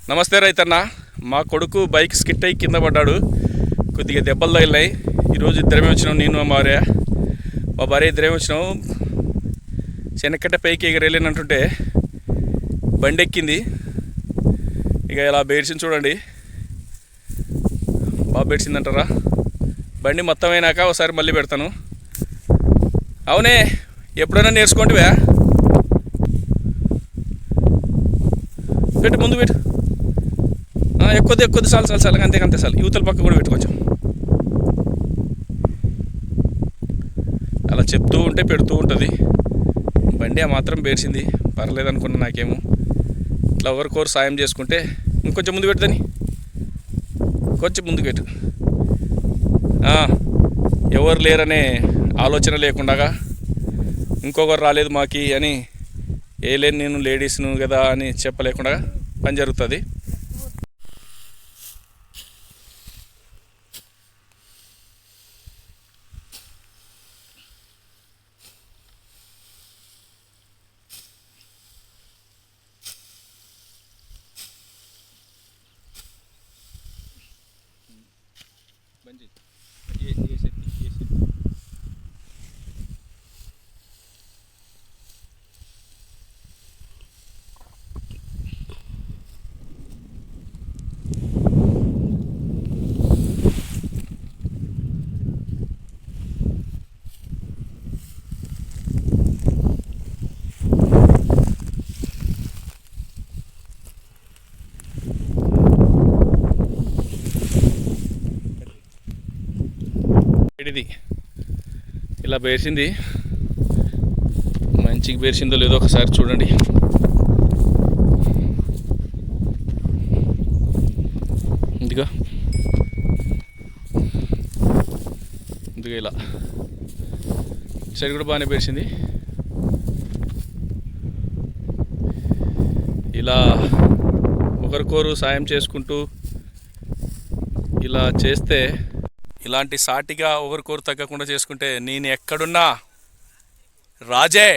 నమస్తే రైతన్న. మా కొడుకు బైక్ స్కిట్ అయ్యి కింద పడ్డాడు. కొద్దిగా దెబ్బలు తగిలినాయి. ఈరోజు ఇద్దరమే వచ్చినాం, నేను మా భార్య ఇద్దరే వచ్చినాం. శనక్కట్ట పైకి ఎగరేలేనంటుంటే బండి ఎక్కింది. ఇక ఇలా బేడ్చింది చూడండి, బాగా బేడ్చిందంటారా. బండి మొత్తం అయినాక ఒకసారి మళ్ళీ పెడతాను. అవునే, ఎప్పుడైనా నేర్చుకుంటువా? పెట్టు, ముందు పెట్టు. ఎక్కువది చాలు అంతే చాలు. యువతల పక్క కూడా పెట్టు కొంచెం. అలా చెప్తూ ఉంటే పెడుతూ ఉంటుంది. బండి ఆ మాత్రం బేర్చింది, పర్లేదు అనుకున్నా. నాకేమో ఇట్లా ఒకరికొరు సాయం చేసుకుంటే ఇంకొంచెం ముందు పెట్టుదని, కొంచెం ముందుకు పెట్టు. ఎవరు లేరనే ఆలోచన లేకుండా, ఇంకొకరు రాలేదు మాకి అని, లేని నేను లేడీస్ను కదా అని చెప్పలేకుండా పని జరుగుతుంది. ఇది ఇలా బేర్చింది. మంచిగా బేర్చిందో లేదో ఒకసారి చూడండి. ఇదిగో ఇలా సైడ్ కూడా బాగానే బేర్చింది. ఇలా ఒకరికొరు సాయం చేసుకుంటూ ఇలా చేస్తే, ఇలాంటి సాటిగా ఒకరికొరు తగ్గకుండా చేసుకుంటే, నేను ఎక్కడున్నా రాజే.